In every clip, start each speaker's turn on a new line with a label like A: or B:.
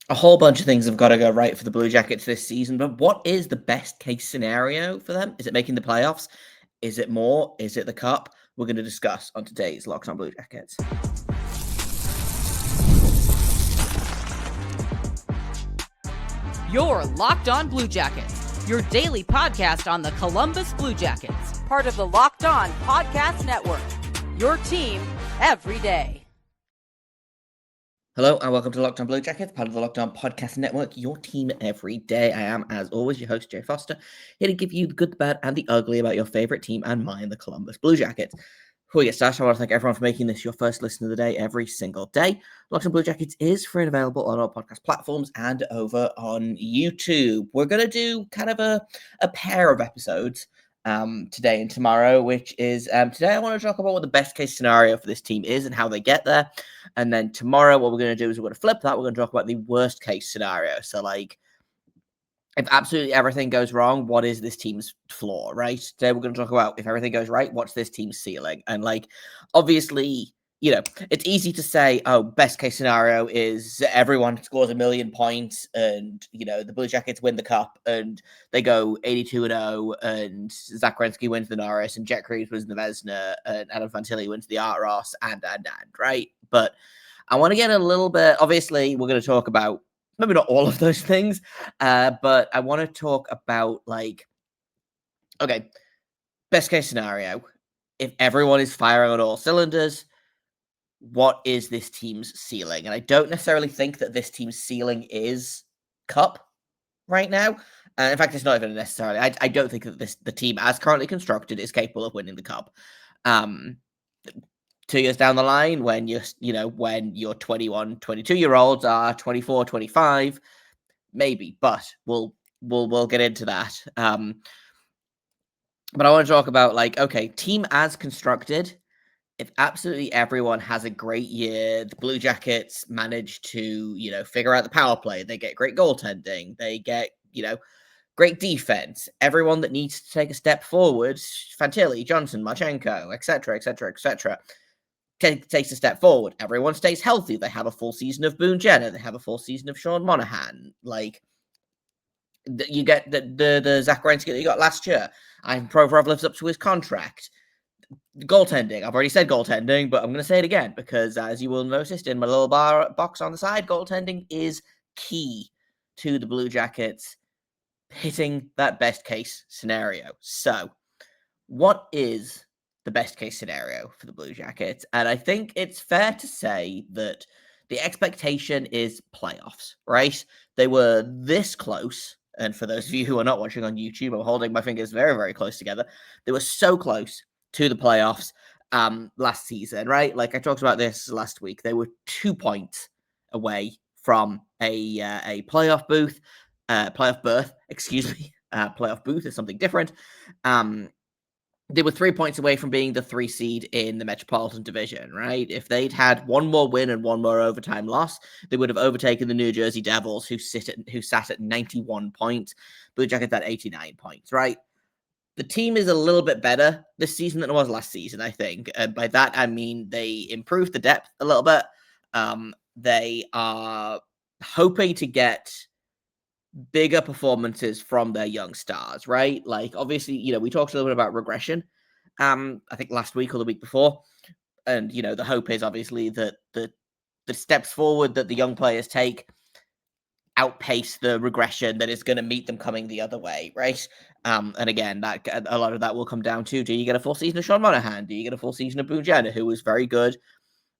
A: A whole bunch of things have got to go right for the Blue Jackets this season, but what is the best case scenario for them? Is it making the playoffs? Is it more? Is it the cup? We're going to discuss on today's Locked On Blue Jackets.
B: You're Locked On Blue Jackets, your daily podcast on the Columbus Blue Jackets, part of the Locked On Podcast Network, your team every day.
A: Hello and welcome to Locked On Blue Jackets, part of the Locked On Podcast Network, your team every day. I am, as always, your host, Jay Foster, here to give you the good, the bad, and the ugly about your favorite team and mine, the Columbus Blue Jackets. Before we get started, I want to thank everyone for making this your first listen of the day every single day. Locked On Blue Jackets is free and available on all podcast platforms and over on YouTube. We're going to do kind of a pair of episodes today and tomorrow, which is today I want to talk about what the best case scenario for this team is and how they get there. And then tomorrow, what we're going to do is we're going to flip that. We're going to talk about the worst case scenario. So, like, if absolutely everything goes wrong, what is this team's floor, right? Today, we're going to talk about if everything goes right, what's this team's ceiling? And, like, obviously, you know, it's easy to say, oh, best case scenario is everyone scores 1,000,000 points and, you know, the Blue Jackets win the cup and they go 82-0 and Zach Werenski wins the Norris and Jet Crews wins the Vezina and Adam Fantilli wins the Art Ross and, right? But I want to get a little bit, obviously, we're going to talk about maybe not all of those things, but I want to talk about, like, okay, best case scenario, if everyone is firing on all cylinders, what is this team's ceiling? And I don't necessarily think that this team's ceiling is cup right now. In fact, it's not even necessarily. I don't think that the team, as currently constructed, is capable of winning the cup. 2 years down the line, when when your 21, 22-year-olds are 24, 25, maybe. But we'll get into that. But I want to talk about, like, okay, team as constructed. If absolutely everyone has a great year, the Blue Jackets manage to, figure out the power play. They get great goaltending. They get, great defense. Everyone that needs to take a step forward, Fantilli, Johnson, Marchenko, etc., takes a step forward. Everyone stays healthy. They have a full season of Boone Jenner. They have a full season of Sean Monahan. Like, you get the Zach Werenski that you got last year. And Provorov lives up to his contract. Goaltending. I've already said goaltending, but I'm going to say it again because, as you will notice in my little box on the side, goaltending is key to the Blue Jackets hitting that best case scenario. So, what is the best case scenario for the Blue Jackets? And I think it's fair to say that the expectation is playoffs, right? They were this close. And for those of you who are not watching on YouTube, I'm holding my fingers very, very close together. They were so close to the playoffs last season, right? Like I talked about this last week. They were 2 points away from a playoff berth, excuse me. Playoff booth is something different. They were 3 points away from being the 3 seed in the Metropolitan Division, right? If they'd had one more win and one more overtime loss, they would have overtaken the New Jersey Devils, who sat at 91 points. Blue Jackets at 89 points, right? The team is a little bit better this season than it was last season, I think. And by that, I mean they improved the depth a little bit. They are hoping to get bigger performances from their young stars, right? Like, obviously, we talked a little bit about regression, I think last week or the week before. And, the hope is obviously that the steps forward that the young players take outpace the regression that is going to meet them coming the other way, right? And again, that a lot of that will come down to, do you get a full season of Sean Monahan? Do you get a full season of Boone Jenner, who was very good,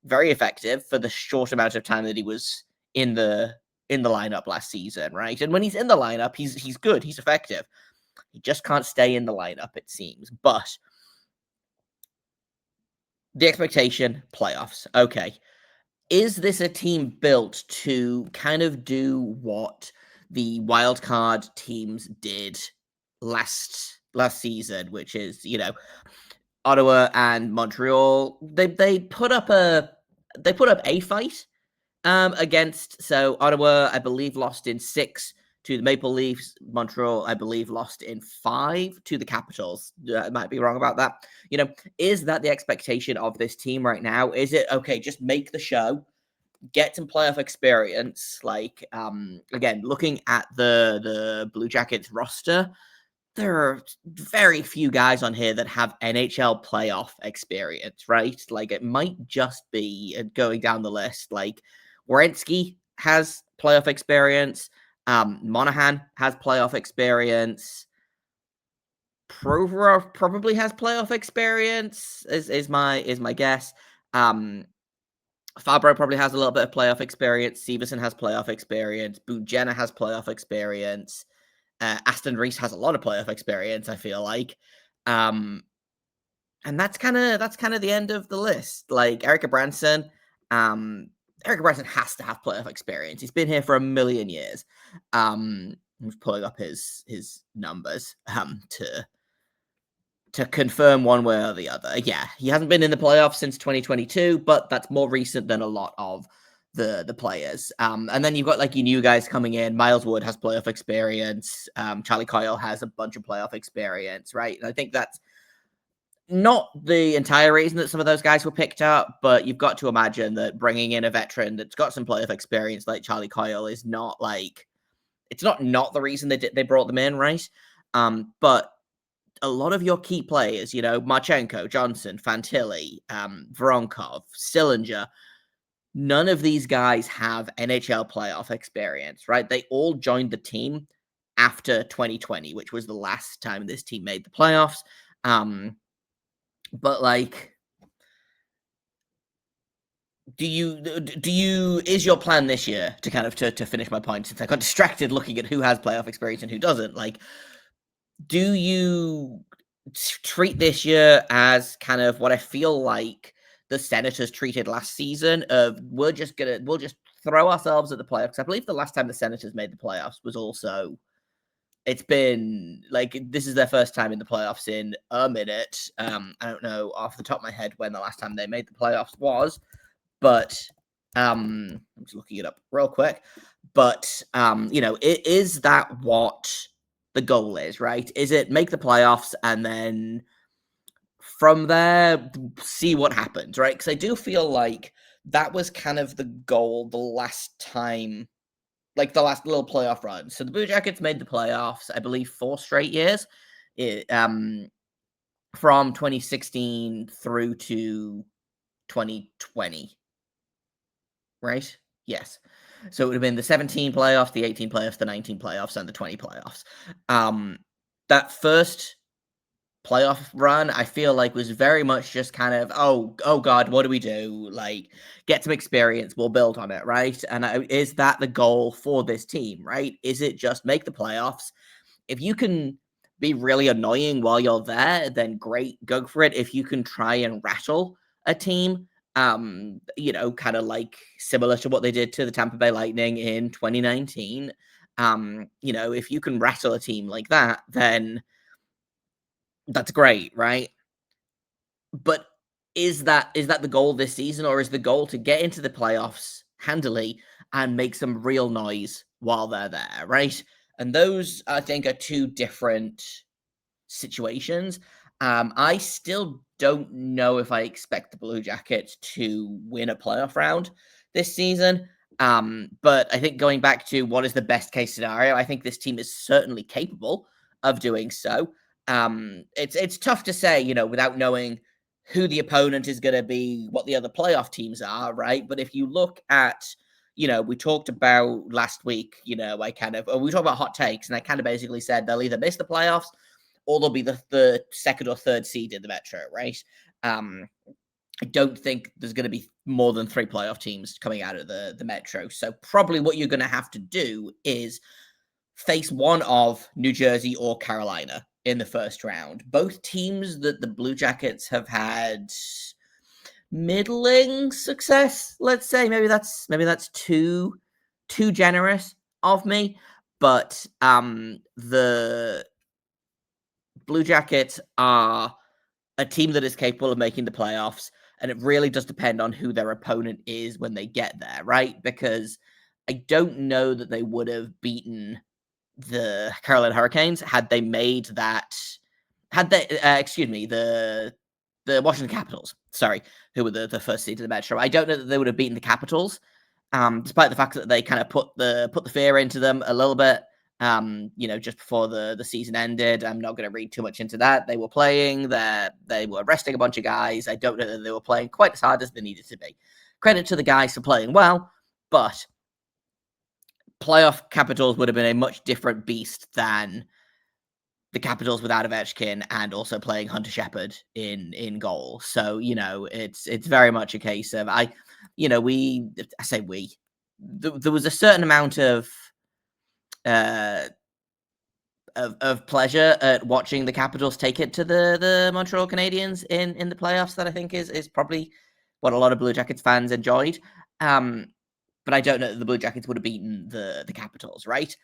A: very effective for the short amount of time that he was in the lineup last season, right? And when he's in the lineup, he's good, he's effective. He just can't stay in the lineup, it seems. But the expectation, playoffs. Okay. Is this a team built to kind of do what the wildcard teams did last season, which is, Ottawa and Montreal? They put up a fight against. So Ottawa, I believe, lost in 6 to the Maple Leafs. Montreal, I believe, lost in 5 to the Capitals. I might be wrong about that. Is that the expectation of this team right now? Is it, okay, just make the show, get some playoff experience. Like, again, looking at the Blue Jackets roster, there are very few guys on here that have NHL playoff experience, right? Like, it might just be going down the list. Like, Werenski has playoff experience. Monahan has playoff experience. Provorov probably has playoff experience. Is my guess. Fabro probably has a little bit of playoff experience. Severson has playoff experience. Boudjena has playoff experience. Aston Reese has a lot of playoff experience, I feel like. And that's kind of the end of the list. Like Erica Branson has to have playoff experience. He's been here for a million years. I'm just pulling up his numbers to confirm one way or the other. Yeah, he hasn't been in the playoffs since 2022, but that's more recent than a lot of the players. And then you've got like your new guys coming in. Miles Wood has playoff experience. Charlie Coyle has a bunch of playoff experience, right? And I think that's not the entire reason that some of those guys were picked up, but you've got to imagine that bringing in a veteran that's got some playoff experience like Charlie Coyle is not like, it's not the reason they brought them in, right? But a lot of your key players, Marchenko, Johnson, Fantilli, Voronkov, Sillinger, none of these guys have NHL playoff experience, right? They all joined the team after 2020, which was the last time this team made the playoffs. But like, is your plan this year to kind of to finish my point, since I got distracted looking at who has playoff experience and who doesn't? Like, do you treat this year as kind of what I feel like the Senators treated last season of we'll just throw ourselves at the playoffs? I believe the last time the Senators made the playoffs was also, it's been like, this is their first time in the playoffs in a minute. I don't know off the top of my head when the last time they made the playoffs was, but I'm just looking it up real quick. But is that what the goal is, right? Is it make the playoffs and then from there see what happens, right? Because I do feel like that was kind of the goal the last time, like the last little playoff run. So the Blue Jackets made the playoffs, I believe, 4 straight years, from 2016 through to 2020, right? Yes. So it would have been the 17 playoffs, the 18 playoffs, the 19 playoffs, and the 20 playoffs. That first playoff run, I feel like, was very much just kind of, oh God, what do we do? Like, get some experience, we'll build on it, right? And is that the goal for this team, right? Is it just make the playoffs? If you can be really annoying while you're there, then great, go for it. If you can try and rattle a team, kind of like similar to what they did to the Tampa Bay Lightning in 2019, if you can rattle a team like that, then that's great, right? But is that the goal this season, or is the goal to get into the playoffs handily and make some real noise while they're there, right? And those, I think, are two different situations. I still don't know if I expect the Blue Jackets to win a playoff round this season. But I think going back to what is the best case scenario, I think this team is certainly capable of doing so. It's tough to say, without knowing who the opponent is going to be, what the other playoff teams are, right? But if you look at, we talked about last week, we talked about hot takes, and I kind of basically said they'll either miss the playoffs or they'll be the second or third seed in the Metro, right? I don't think there's going to be more than 3 playoff teams coming out of the Metro. So probably what you're going to have to do is face one of New Jersey or Carolina in the first round. Both teams that the Blue Jackets have had middling success, let's say. Maybe that's too generous of me, but the Blue Jackets are a team that is capable of making the playoffs, and it really does depend on who their opponent is when they get there, right? Because I don't know that they would have beaten the Carolina Hurricanes had they made that. The Washington Capitals, sorry, who were the first seed of the Metro. I don't know that they would have beaten the Capitals despite the fact that they kind of put the fear into them a little bit. Just before the season ended. I'm not going to read too much into that. They were playing, they were resting a bunch of guys. I don't know that they were playing quite as hard as they needed to be. Credit to the guys for playing well, but playoff Capitals would have been a much different beast than the Capitals without Ovechkin and also playing Hunter Shepherd in goal. So, it's very much a case of there was a certain amount of pleasure at watching the Capitals take it to the Montreal Canadiens in the playoffs that I think is probably what a lot of Blue Jackets fans enjoyed. But I don't know that the Blue Jackets would have beaten the Capitals, right?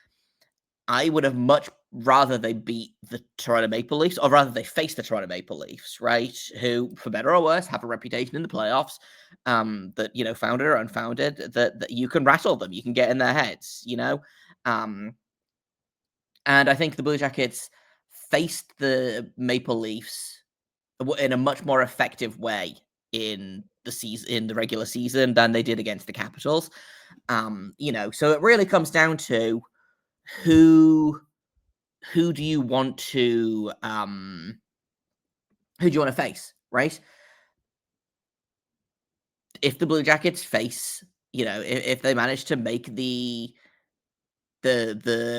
A: I would have much rather they beat the Toronto Maple Leafs, or rather they face the Toronto Maple Leafs, right? Who, for better or worse, have a reputation in the playoffs, that, founded or unfounded, that you can rattle them, you can get in their heads, and I think the Blue Jackets faced the Maple Leafs in a much more effective way in the regular season than they did against the Capitals. So it really comes down to who do you want to face, right? If the Blue Jackets face, if they manage to make the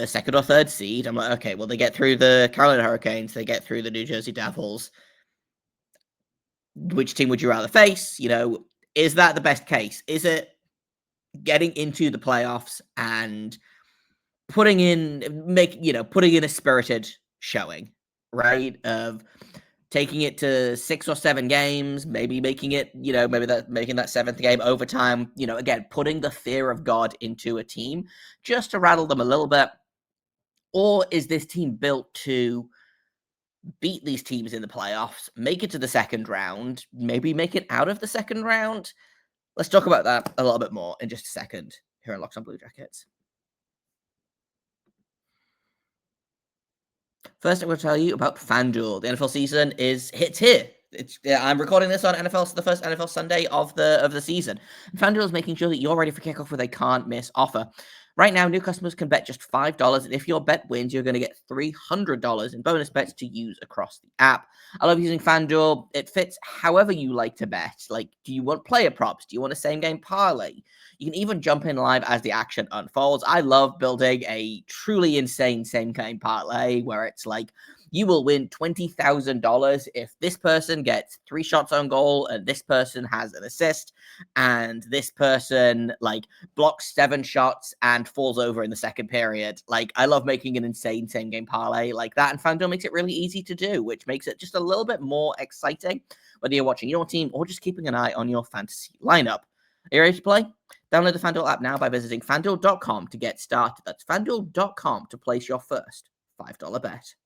A: second or third seed, I'm like, okay, well, they get through the Carolina Hurricanes, they get through the New Jersey Devils. Which team would you rather face? Is that the best case? Is it getting into the playoffs and putting in a spirited showing, right? Of taking it to 6 or 7 games, maybe making it, making that 7th game overtime, again, putting the fear of God into a team just to rattle them a little bit? Or is this team built to beat these teams in the playoffs, make it to the second round, maybe make it out of the second round? Let's talk about that a little bit more in just a second here on Locked On Blue Jackets. First, I'm going to tell you about FanDuel. The NFL season hits here. I'm recording this on the first NFL Sunday of the season. And FanDuel is making sure that you're ready for kickoff with a can't miss offer. Right now, new customers can bet just $5, and if your bet wins, you're going to get $300 in bonus bets to use across the app. I love using FanDuel. It fits however you like to bet. Like, do you want player props? Do you want a same-game parlay? You can even jump in live as the action unfolds. I love building a truly insane same-game parlay where it's like, you will win $20,000 if this person gets 3 shots on goal and this person has an assist and this person blocks 7 shots and falls over in the second period. I love making an insane same game parlay like that, and FanDuel makes it really easy to do, which makes it just a little bit more exciting, whether you're watching your team or just keeping an eye on your fantasy lineup. Are you ready to play? Download the FanDuel app now by visiting FanDuel.com to get started. That's FanDuel.com to place your first $5 bet.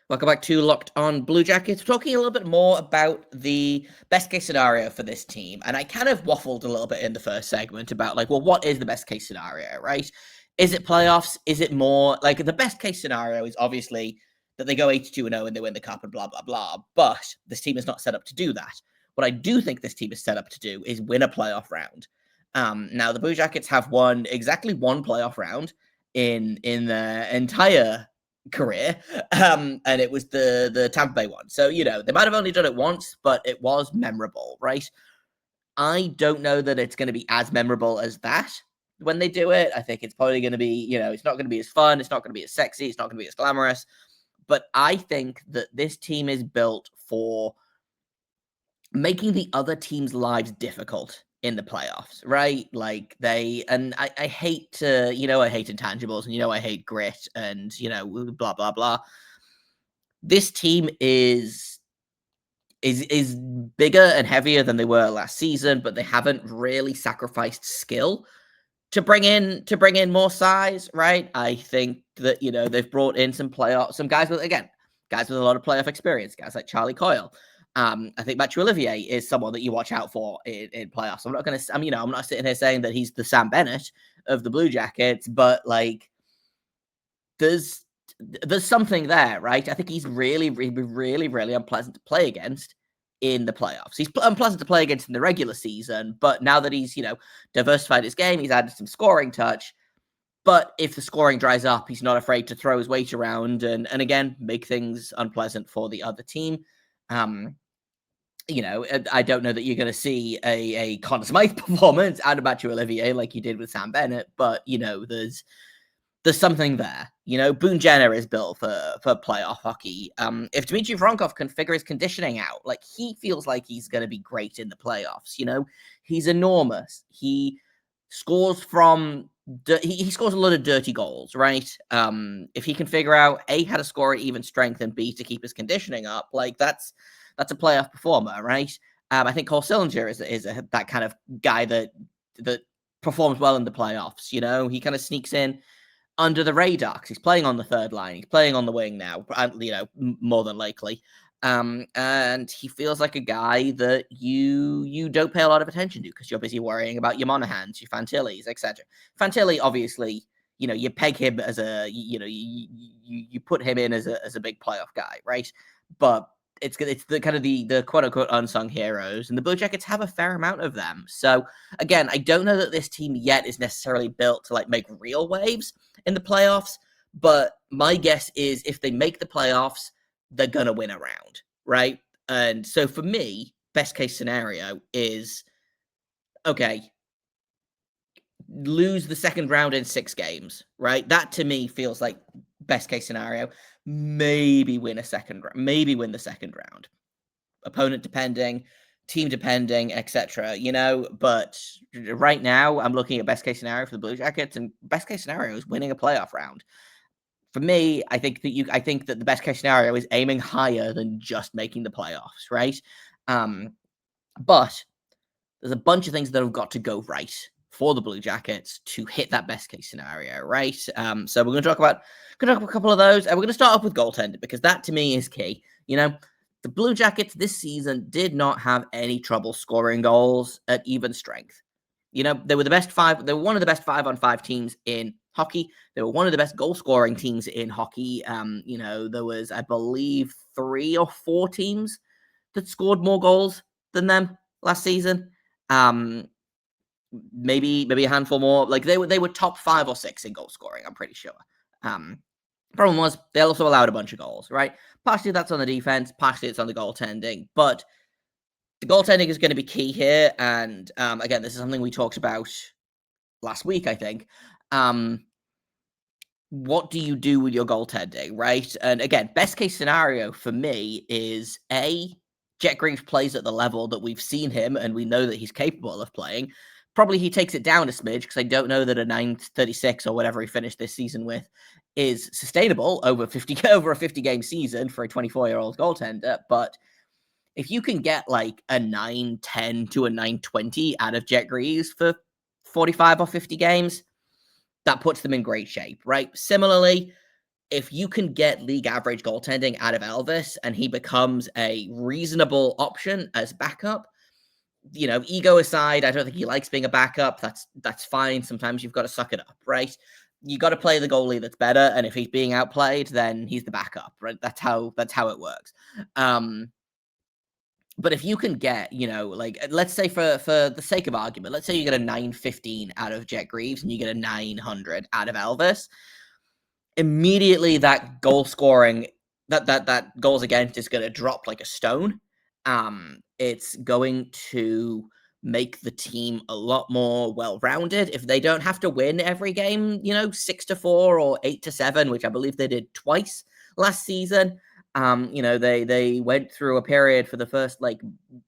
A: Welcome back to Locked On Blue Jackets. We're talking a little bit more about the best case scenario for this team. And I kind of waffled a little bit in the first segment about what is the best case scenario, right? Is it playoffs? Is it more the best case scenario is obviously that they go 82-0 and they win the cup and blah, blah, blah. But this team is not set up to do that. What I do think this team is set up to do is win a playoff round. Now, the Blue Jackets have won exactly 1 playoff round in their entire career, and it was the Tampa Bay one. So, they might have only done it once, but it was memorable, right? I don't know that it's going to be as memorable as that when they do it. I think it's probably going to be, it's not going to be as fun. It's not going to be as sexy. It's not going to be as glamorous. But I think that this team is built for making the other team's lives difficult in the playoffs, right? I hate to, I hate intangibles, and I hate grit, and blah blah blah. This team is bigger and heavier than they were last season, but they haven't really sacrificed skill to bring in more size, right? I think that they've brought in some guys with a lot of playoff experience, guys like Charlie Coyle. I think Mathieu Olivier is someone that you watch out for in playoffs. I'm not sitting here saying that he's the Sam Bennett of the Blue Jackets, but there's something there, right? I think he's really, really, really, really unpleasant to play against in the playoffs. He's unpleasant to play against in the regular season, but now that he's, diversified his game, he's added some scoring touch. But if the scoring dries up, he's not afraid to throw his weight around and again, make things unpleasant for the other team. I don't know that you're going to see a Conor Smythe performance out of Matthew Olivier like you did with Sam Bennett, but, there's something there. Boone Jenner is built for playoff hockey. If Dmitry Voronkov can figure his conditioning out, like, he feels like he's going to be great in the playoffs. He's enormous. He scores he scores a lot of dirty goals, right? If he can figure out A, how to score at even strength, and B, to keep his conditioning up, like, that's a playoff performer, right? I think Cole Sillinger is that kind of guy that performs well in the playoffs. He kind of sneaks in under the radar because he's playing on the third line. He's playing on the wing now, more than likely. And he feels like a guy that you don't pay a lot of attention to because you're busy worrying about your Monahans, your Fantillis, etc. Fantilli, obviously, you peg him as you put him in as a big playoff guy, right? But it's the kind of the quote unquote unsung heroes, and the Blue Jackets have a fair amount of them. So again, I don't know that this team yet is necessarily built to make real waves in the playoffs, but my guess is if they make the playoffs, they're gonna win a round, right? And so for me, best case scenario is okay, lose the second round in 6 games, right? That to me feels like best case scenario. Maybe win the second round. Opponent depending, team depending, etc. But right now I'm looking at best case scenario for the Blue Jackets, and best case scenario is winning a playoff round. For me, I think that the best case scenario is aiming higher than just making the playoffs, right? But there's a bunch of things that have got to go right for the Blue Jackets to hit that best case scenario, right? So we're going to talk about a couple of those, and we're going to start off with goaltending because that to me is key. The Blue Jackets this season did not have any trouble scoring goals at even strength. They were the best 5. They were one of the best 5-on-5 teams in hockey. They were one of the best goal scoring teams in hockey. There was, I believe, 3 or 4 teams that scored more goals than them last season. Maybe a handful more. Like they were top 5 or 6 in goal scoring, I'm pretty sure. Problem was they also allowed a bunch of goals, right? Partially that's on the defense, partially it's on the goaltending, but the goaltending is going to be key here. And again, this is something we talked about last week, I think. What do you do with your goaltending, right? And again, best case scenario for me is Jet Greaves plays at the level that we've seen him and we know that he's capable of playing. Probably he takes it down a smidge because I don't know that a 936 or whatever he finished this season with is sustainable over a 50-game season for a 24-year-old goaltender. But if you can get like a 910 to a 920 out of Jet Greaves for 45 or 50 games, that puts them in great shape, right? Similarly, if you can get league average goaltending out of Elvis and he becomes a reasonable option as backup, ego aside, I don't think he likes being a backup. That's fine. Sometimes you've got to suck it up, right? You got to play the goalie that's better, and if he's being outplayed, then he's the backup, right? That's how it works. But if you can get, let's say for the sake of argument, let's say you get a 915 out of Jet Greaves and you get a 900 out of Elvis, immediately that goal scoring, that goals against is going to drop like a stone. It's going to make the team a lot more well-rounded. If they don't have to win every game, 6-4 or 8-7, which I believe they did twice last season. They went through a period for the first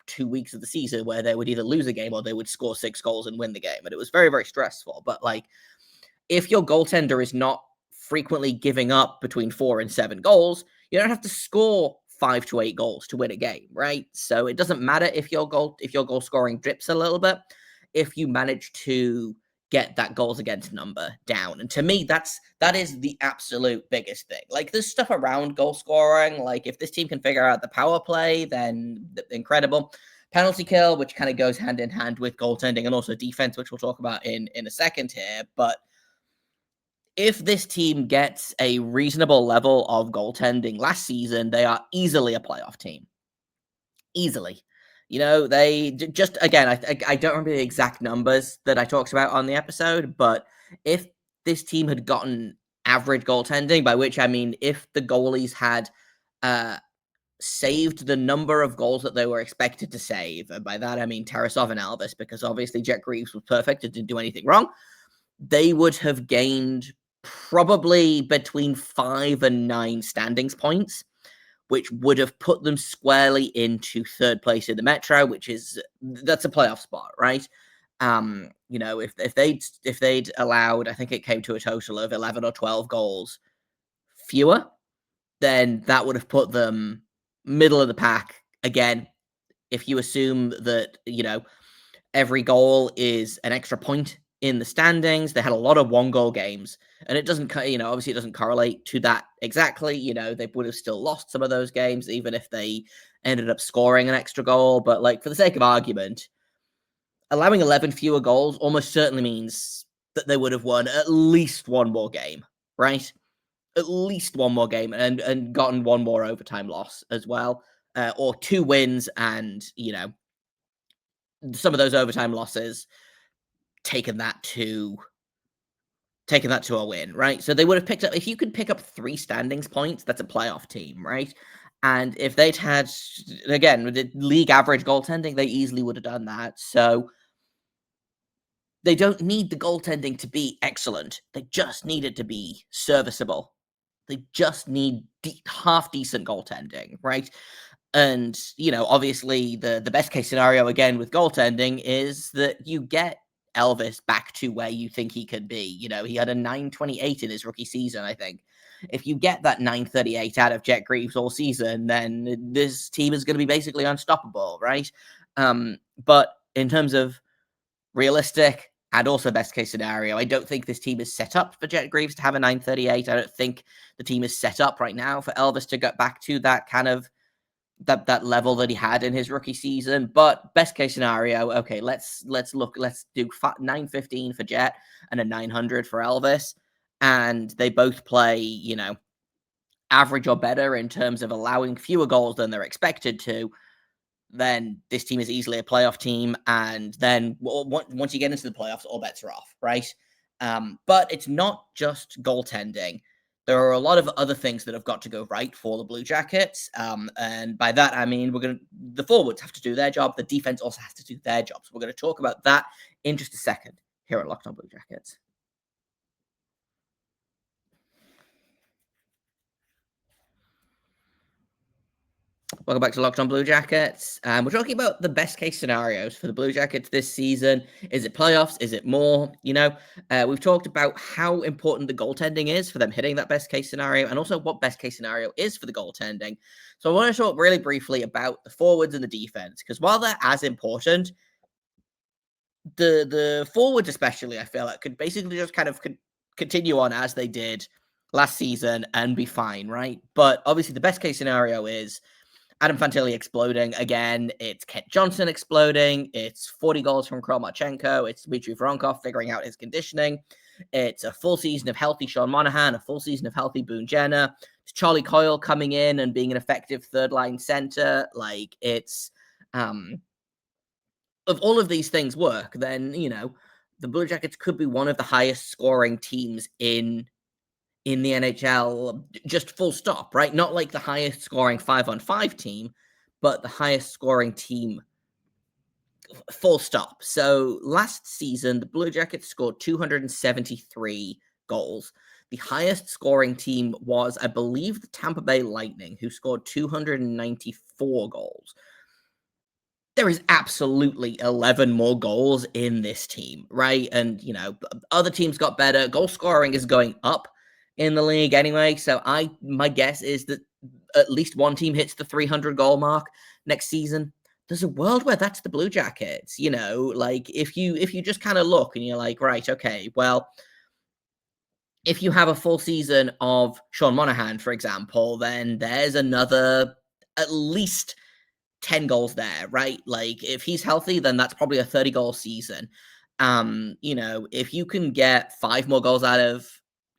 A: 2 weeks of the season where they would either lose a game or they would score 6 goals and win the game. And it was very, very stressful. But if your goaltender is not frequently giving up between 4 and 7 goals, you don't have to score 5 to 8 goals to win a game, right? So it doesn't matter if your goal scoring drips a little bit, if you manage to get that goals against number down. And to me, that is the absolute biggest thing. There's stuff around goal scoring. If this team can figure out the power play, then incredible. Penalty kill, which kind of goes hand in hand with goaltending and also defense, which we'll talk about in a second here. But if this team gets a reasonable level of goaltending last season, they are easily a playoff team. easily. They just, again, I don't remember the exact numbers that I talked about on the episode, but if this team had gotten average goaltending, by which I mean if the goalies had saved the number of goals that they were expected to save, and by that I mean Tarasov and Elvis, because obviously Jet Greaves was perfect and didn't do anything wrong, they would have gained probably between 5 and 9 standings points, which would have put them squarely into third place in the Metro, that's a playoff spot, right? If they'd allowed, I think it came to a total of 11 or 12 goals fewer, then that would have put them middle of the pack again. If you assume that, every goal is an extra point in the standings, they had a lot of 1-goal games, and it doesn't, obviously it doesn't correlate to that exactly. They would have still lost some of those games, even if they ended up scoring an extra goal. But like, for the sake of argument, allowing 11 fewer goals almost certainly means that they would have won at least one more game, right? At least one more game and gotten one more overtime loss as well, or 2 wins and, some of those overtime losses taken that to a win, right? So they would have picked up, if you could pick up 3 standings points, that's a playoff team, right? And if they'd had, again, with the league average goaltending, they easily would have done that. So they don't need the goaltending to be excellent. They just need it to be serviceable. They just need half decent goaltending, right? And, obviously the best case scenario, again, with goaltending is that you get Elvis back to where you think he could be. He had a 928 in his rookie season, I think. If you get that 938 out of Jet Greaves all season, then this team is going to be basically unstoppable, right? But in terms of realistic and also best case scenario, I don't think this team is set up for Jet Greaves to have a 938. I don't think the team is set up right now for Elvis to get back to that kind of that level that he had in his rookie season. But best case scenario, okay, let's do 915 for Jet and a 900 for Elvis, and they both play, average or better in terms of allowing fewer goals than they're expected to. Then this team is easily a playoff team, and then once you get into the playoffs, all bets are off, right? But it's not just goaltending. There are a lot of other things that have got to go right for the Blue Jackets, and by that I mean the forwards have to do their job, the defense also has to do their job. So we're going to talk about that in just a second here at Locked On Blue Jackets. Welcome back to Locked On Blue Jackets. We're talking about the best case scenarios for the Blue Jackets this season. Is it playoffs? Is it more? We've talked about how important the goaltending is for them hitting that best case scenario, and also what best case scenario is for the goaltending. So I want to talk really briefly about the forwards and the defense, because while they're as important, the forwards especially, I feel like, could basically just kind of continue on as they did last season and be fine, right? But obviously the best case scenario is Adam Fantilli exploding again. It's Kent Johnson exploding. It's 40 goals from Kromachenko. It's Dmitry Voronkov figuring out his conditioning. It's a full season of healthy Sean Monahan, a full season of healthy Boone Jenner. It's Charlie Coyle coming in and being an effective third-line center. Like, it's if all of these things work, then, the Blue Jackets could be one of the highest scoring teams in the NHL, just full stop, right? Not like the highest scoring 5-on-5 team, but the highest scoring team, full stop. So last season, the Blue Jackets scored 273 goals. The highest scoring team was, I believe, the Tampa Bay Lightning, who scored 294 goals. There is absolutely 11 more goals in this team, right? And, other teams got better. Goal scoring is going up in the league anyway. So my guess is that at least one team hits the 300 goal mark next season. There's a world where that's the Blue Jackets, like if you just kind of look and you're like, right, okay, well, if you have a full season of Sean Monahan, for example, then there's another at least 10 goals there, right? Like, if he's healthy, then that's probably a 30 goal season. If you can get 5 more goals out of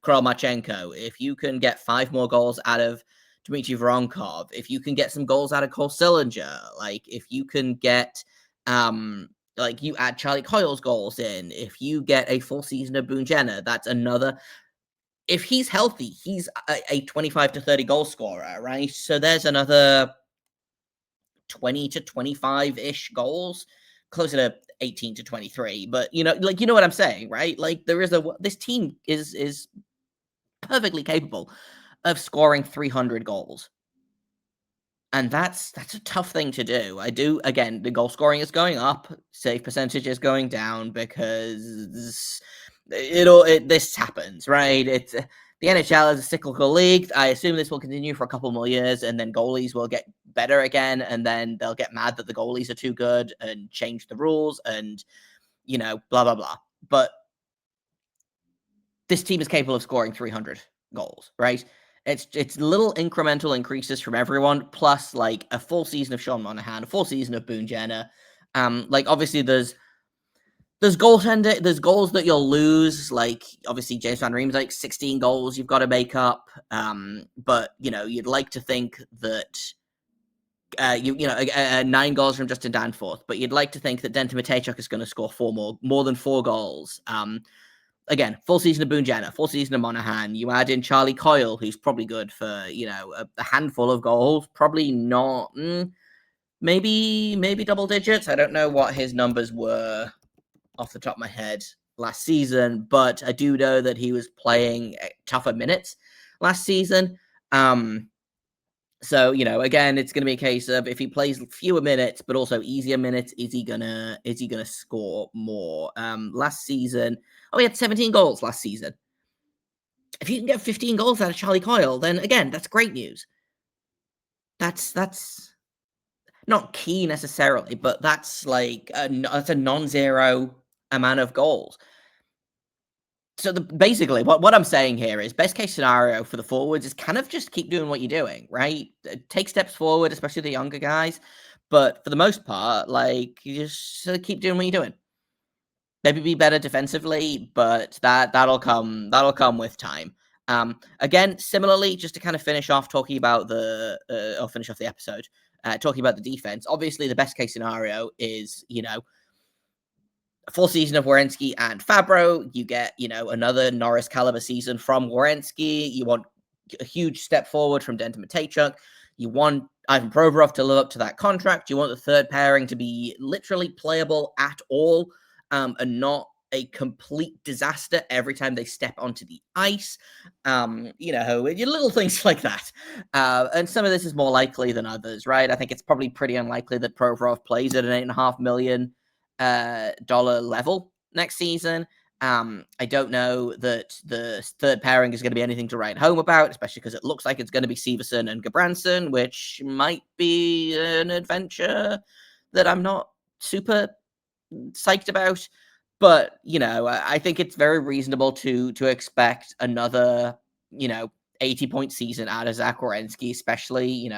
A: Kromachenko, if you can get 5 more goals out of Dmitry Voronkov, if you can get some goals out of Cole Sillinger, like if you can get like you add Charlie Coyle's goals in, if you get a full season of Boone Jenner, that's another. If he's healthy, he's a 25 to 30 goal scorer, right? So there's another 20 to 25-ish goals, closer to 18 to 23. But you know what I'm saying, right? Like this team is perfectly capable of scoring 300 goals. And that's a tough thing to do. Again, the goal scoring is going up, save percentage is going down because this happens, right? It's the NHL is a cyclical league. I assume this will continue for a couple more years, and then goalies will get better again, and then they'll get mad that the goalies are too good and change the rules and, blah, blah, blah. But this team is capable of scoring 300 goals, right? It's little incremental increases from everyone, plus like a full season of Sean Monahan, a full season of Boone Jenner. Like obviously there's goaltender, there's goals that you'll lose. Like obviously James Van Riem's like 16 goals you've got to make up. But you'd like to think that 9 goals from Justin Danforth, but you'd like to think that Denton Matejchuk is going to score more than 4 goals. Again, full season of Boone Jenner, full season of Monahan. You add in Charlie Coyle, who's probably good for, a handful of goals. Probably not, maybe double digits. I don't know what his numbers were off the top of my head last season, but I do know that he was playing tougher minutes last season. So, again, it's going to be a case of if he plays fewer minutes, but also easier minutes, is he gonna score more? Last season, he had 17 goals last season. If you can get 15 goals out of Charlie Coyle, then again, that's great news. That's not key necessarily, but that's like that's a non-zero amount of goals. So basically, what I'm saying here is best case scenario for the forwards is kind of just keep doing what you're doing, right? Take steps forward, especially the younger guys. But for the most part, like you just keep doing what you're doing. Maybe be better defensively, but that'll come with time. Again, similarly, just to kind of finish off talking about or finish off the episode, talking about the defense. Obviously, the best case scenario is a full season of Werenski and Fabro. You get, another Norris caliber season from Werenski. You want a huge step forward from Denton Matejchuk. You want Ivan Provorov to live up to that contract. You want the third pairing to be literally playable at all, and not a complete disaster every time they step onto the ice. Little things like that. And some of this is more likely than others, right? I think it's probably pretty unlikely that Provorov plays at an $8.5 million level next season. I don't know that the third pairing is going to be anything to write home about, especially because it looks like it's going to be Severson and Gabranson, which might be an adventure that I'm not super psyched about. But, I think it's very reasonable to expect another, 80-point season out of Zach Werenski, especially,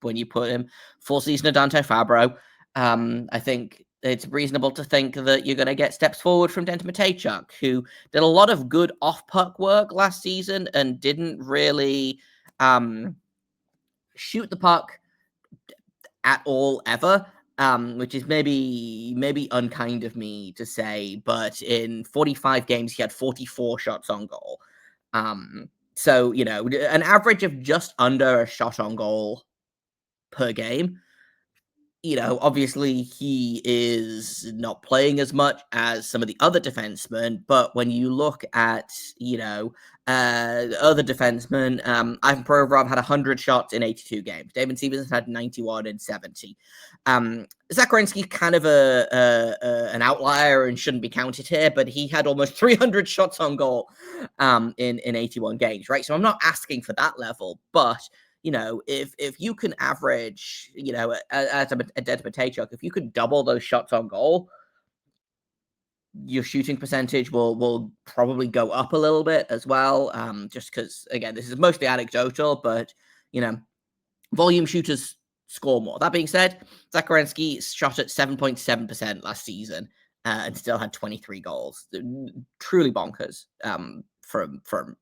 A: when you put him full season of Dante Fabro. I think it's reasonable to think that you're going to get steps forward from Denton Matejchuk, who did a lot of good off-puck work last season and didn't really shoot the puck at all ever, which is maybe unkind of me to say, but in 45 games, he had 44 shots on goal. So, an average of just under a shot on goal per game. Obviously he is not playing as much as some of the other defensemen, but when you look at, other defensemen, Ivan Provorov had 100 shots in 82 games. David Severson had 91 in 70. Zach Werenski kind of an outlier and shouldn't be counted here, but he had almost 300 shots on goal in 81 games, right? So I'm not asking for that level, but if you can average, as a Denton Matejchuk, if you could double those shots on goal, your shooting percentage will probably go up a little bit as well. Just because, again, this is mostly anecdotal, but, volume shooters score more. That being said, Zach Werenski shot at 7.7% last season. and still had 23 goals. Truly bonkers from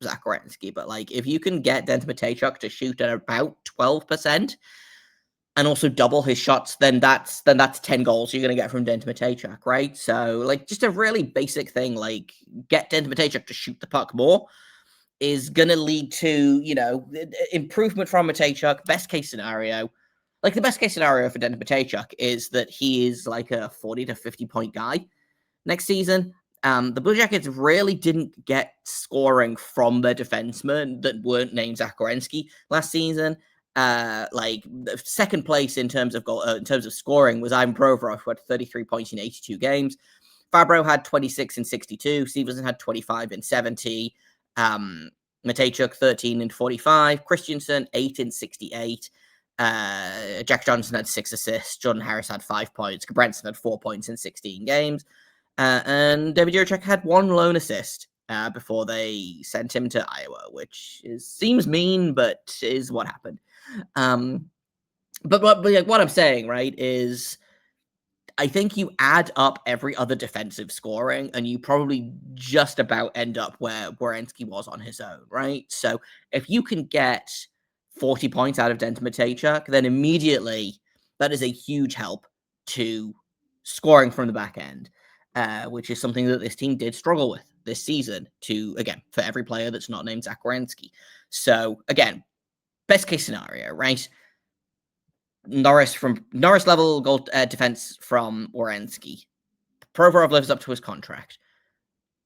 A: Zach Werenski. But like, if you can get Denton Matejchuk to shoot at about 12% and also double his shots, then that's 10 goals you're going to get from Denton Matejchuk, right? So like, just a really basic thing, like get Denton Matejchuk to shoot the puck more is going to lead to, improvement from Matejchuk. Best case scenario, like the best case scenario for Denton Matejchuk is that he is like a 40 to 50 point guy next season. The Blue Jackets really didn't get scoring from their defensemen that weren't named Zach Werenski last season. Like the second place in terms of goal, in terms of scoring was Ivan Provorov, who had 33 points in 82 games. Fabro had 26 in 62. Stevenson had 25 in 70. Matejchuk 13 in 45. Christensen 8 in 68. Jack Johnson had 6 assists. Jordan Harris had 5 points. Branson had 4 points in 16 games. And David Jiricek had 1 lone assist before they sent him to Iowa, which seems mean, but is what happened. But what I'm saying, right, is I think you add up every other defensive scoring and you probably just about end up where Werenski was on his own, right? So if you can get 40 points out of Denton Matejchuk, then immediately that is a huge help to scoring from the back end, which is something that this team did struggle with this season for every player that's not named Zach Werenski. So again, best case scenario, right? Norris level goal defense from Werenski. Provorov lives up to his contract.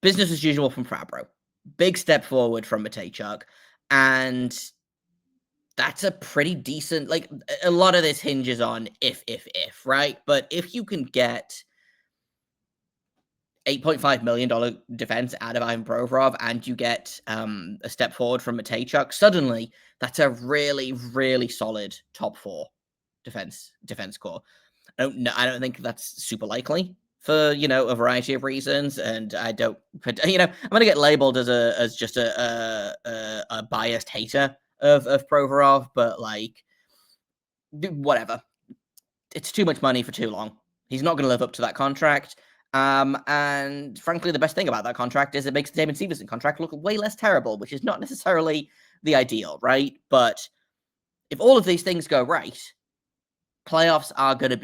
A: Business as usual from Fabro. Big step forward from Matejchuk. And that's a pretty decent, like, a lot of this hinges on if, right? But if you can get $8.5 million defense out of Ivan Provorov and you get a step forward from Matejchuk, suddenly that's a really, really solid top 4 defense core. I don't think that's super likely for a variety of reasons, and I don't. But I'm going to get labeled as just a biased hater of Provorov, but like whatever. It's too much money for too long. He's not going to live up to that contract. And frankly, the best thing about that contract is it makes the Damon Stevenson contract look way less terrible, which is not necessarily the ideal, right? But if all of these things go right, playoffs are going to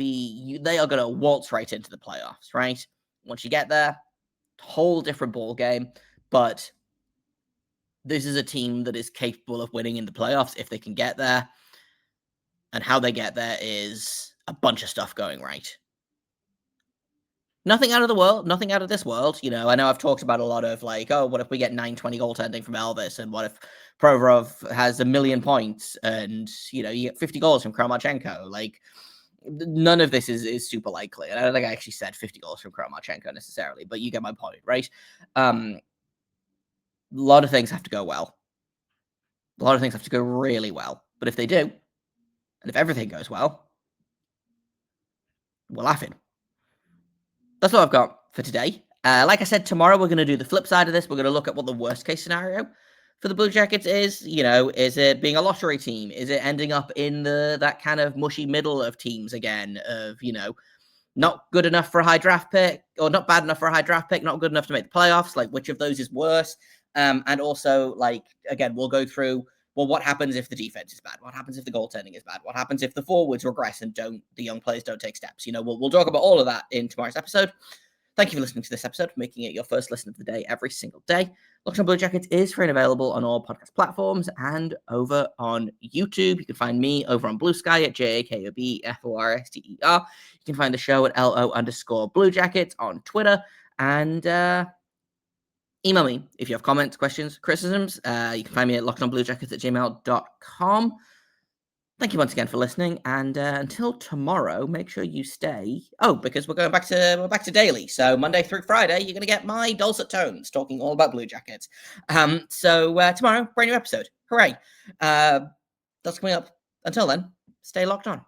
A: they are going to waltz right into the playoffs, right? Once you get there, whole different ball game. But this is a team that is capable of winning in the playoffs if they can get there. And how they get there is a bunch of stuff going right. Nothing out of this world. I know I've talked about a lot of like, oh, what if we get 920 goaltending from Elvis? And what if Provorov has 1 million points and, you get 50 goals from Kramachenko? Like, none of this is super likely. And I don't think I actually said 50 goals from Kramachenko necessarily, but you get my point, right? A lot of things have to go well. A lot of things have to go really well. But if they do, and if everything goes well, we're laughing. That's what I've got for today. Like I said, tomorrow we're going to do the flip side of this. We're going to look at what the worst case scenario for the Blue Jackets is. Is it being a lottery team? Is it ending up in that kind of mushy middle of teams again of, not good enough for a high draft pick or not bad enough for a high draft pick, not good enough to make the playoffs? Like, which of those is worse? And also, like, again, we'll go through, well, what happens if the defense is bad? What happens if the goaltending is bad? What happens if the forwards regress and the young players don't take steps? We'll talk about all of that in tomorrow's episode. Thank you for listening to this episode, for making it your first listen of the day every single day. Locked On Blue Jackets is free and available on all podcast platforms and over on YouTube. You can find me over on Blue Sky at JAKOBFORSTER. You can find the show at LO_Blue Jackets on Twitter. And email me if you have comments, questions, criticisms. You can find me at lockedonbluejackets@gmail.com. Thank you once again for listening, and until tomorrow, make sure you stay. Oh, because we're back to daily. So Monday through Friday, you're going to get my dulcet tones talking all about Blue Jackets. So tomorrow, brand new episode. Hooray! That's coming up. Until then, stay locked on.